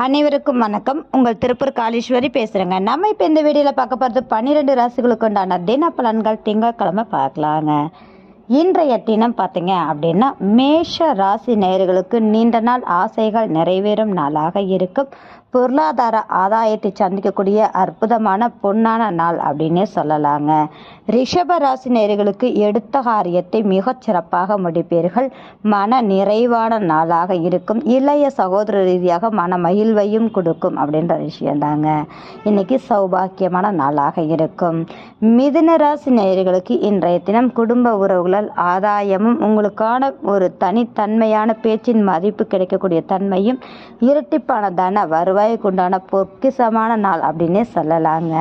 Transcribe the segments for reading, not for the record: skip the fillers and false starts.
அனைவருக்கும் வணக்கம். உங்கள் திருப்பூர் காளீஸ்வரி பேசுகிறேங்க. நம்ம இப்போ இந்த வீடியோவில் பார்க்க போகிறது 12 ராசிகளுக்கு உண்டான தின பலன்கள். திங்கட்கிழமை பார்க்கலாங்க. இன்றைய தினம் பார்த்தீங்க அப்படின்னா மேஷ ராசி நேயர்களுக்கு நீண்ட நாள் ஆசைகள் நிறைவேறும் நாளாக இருக்கும். பொருளாதார ஆதாயத்தை சந்திக்கக்கூடிய அற்புதமான பொன்னான நாள் அப்படின்னே சொல்லலாங்க. ரிஷப ராசி நேயர்களுக்கு எடுத்த காரியத்தை மிகச் சிறப்பாக முடிப்பீர்கள். மன நிறைவான நாளாக இருக்கும். இளைய சகோதர ரீதியாக மன மகிழ்வையும் கொடுக்கும் அப்படின்ற விஷயந்தாங்க. இன்னைக்கு சௌபாக்கியமான நாளாக இருக்கும். மிதுன ராசி நேயர்களுக்கு இன்றைய தினம் குடும்ப உறவுகளால் ஆதாயமும் உங்களுக்கான ஒரு தனித்தன்மையான பேச்சின் மதிப்பு கிடைக்கக்கூடிய தன்மையும் இரட்டிப்பான தன வருவாய்க்குண்டான பொக்கிசமான நாள் அப்படின்னே சொல்லலாங்க.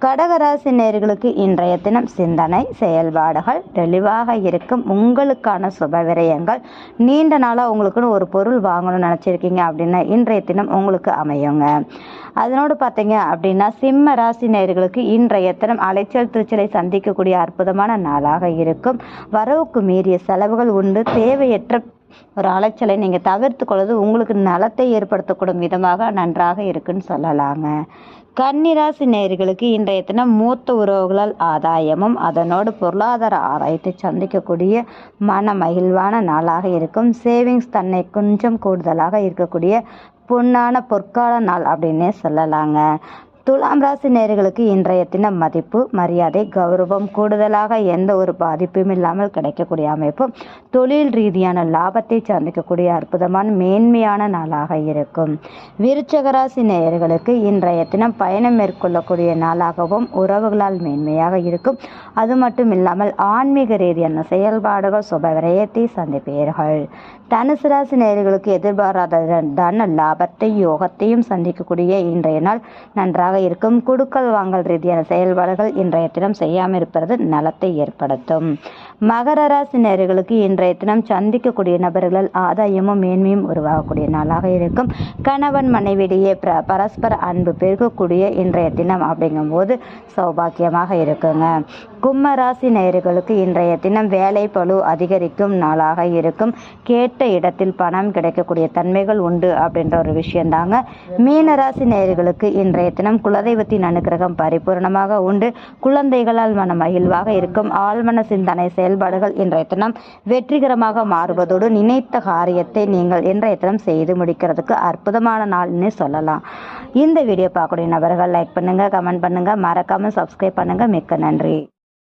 கடகராசி நேயர்களுக்கு இன்றைய தினம் சிந்தனை செயல்பாடுகள் தெளிவாக இருக்கும். உங்களுக்கான சுப விரயங்கள் நீண்ட நாளாக உங்களுக்குன்னு ஒரு பொருள் வாங்கணும்னு நினச்சிருக்கீங்க அப்படின்னா இன்றைய தினம் உங்களுக்கு அமையுங்க. அதனோடு பார்த்தீங்க அப்படின்னா சிம்ம ராசி நேயர்களுக்கு இன்றைய தினம் அலைச்சல் திருச்சலை சந்திக்கக்கூடிய அற்புதமான நாளாக இருக்கும். வரவுக்கு மீறிய செலவுகள் உண்டு. தேவையற்ற ஒரு அலைச்சலை நீங்கள் தவிர்த்து கொள்வது உங்களுக்கு நலத்தை ஏற்படுத்தக்கூடும் விதமாக நன்றாக இருக்குன்னு சொல்லலாங்க. கன்னிராசி நேயர்களுக்கு இன்றைய தினம் மூத்த உறவுகளால் ஆதாயமும் அதனோடு பொருளாதார ஆதாயத்தை சந்திக்கக்கூடிய மன மகிழ்வான நாளாக இருக்கும். சேவிங்ஸ் தன்னை கொஞ்சம் கூடுதலாக இருக்கக்கூடிய பொன்னான பொற்கால நாள் அப்படின்னே சொல்லலாங்க. துலாம் ராசி நேயர்களுக்கு இன்றைய தினம் மதிப்பு மரியாதை கௌரவம் கூடுதலாக எந்த ஒரு பாதிப்பும் இல்லாமல் கிடைக்கக்கூடிய அமைப்பும் தொழில் ரீதியான லாபத்தை சந்திக்கக்கூடிய அற்புதமான மேன்மையான நாளாக இருக்கும். விருச்சக ராசி நேயர்களுக்கு இன்றைய தினம் பயணம் மேற்கொள்ளக்கூடிய நாளாகவும் உறவுகளால் மேன்மையாக இருக்கும். அது மட்டும் இல்லாமல் ஆன்மீக ரீதியான செயல்பாடுகள் சுப விரயத்தை சந்திப்பீர்கள். தனுசு ராசி நேயர்களுக்கு எதிர்பாராத தன லாபத்தை யோகத்தையும் சந்திக்கக்கூடிய இன்றைய நாள் நன்றாக இருக்கும். குடுக்கல் வாங்கல் ரீதியான செயல்பாடுகள் இன்றைய தினம் செய்யாமல் இருப்பது நலத்தை ஏற்படுத்தும். மகர ராசி நேயர்களுக்கு இன்றைய தினம் சந்திக்கக்கூடிய நபர்களால் ஆதாயமும் மேன்மையும் உருவாகக்கூடிய நாளாக இருக்கும். கணவன் மனைவியிடையே பரஸ்பர அன்பு பெருகக்கூடிய இன்றைய தினம் அப்படிங்கும்போது சௌபாக்கியமாக இருக்குங்க. கும்ப ராசி நேயர்களுக்கு இன்றைய தினம் வேலை பளு அதிகரிக்கும் நாளாக இருக்கும். கேட்ட இடத்தில் பணம் கிடைக்கக்கூடிய தன்மைகள் உண்டு அப்படின்ற ஒரு விஷயந்தாங்க. மீன ராசி நேயர்களுக்கு இன்றைய தினம் குலதெய்வத்தின் அனுக்கிரகம் பரிபூர்ணமாக உண்டு. குழந்தைகளால் மன மகிழ்வாக இருக்கும். ஆழ்மன சிந்தனை செயல்பாடுகள் இன்றைய தினம் வெற்றிகரமாக மாறுவதோடு நினைத்த காரியத்தை நீங்கள் இன்றைய தினம் செய்து முடிக்கிறதுக்கு அற்புதமான நாள்னு சொல்லலாம். இந்த வீடியோ பார்க்கக்கூடிய நபர்கள் லைக் பண்ணுங்க, கமெண்ட் பண்ணுங்க, மறக்காம சப்ஸ்கிரைப் பண்ணுங்க. மிக்க நன்றி.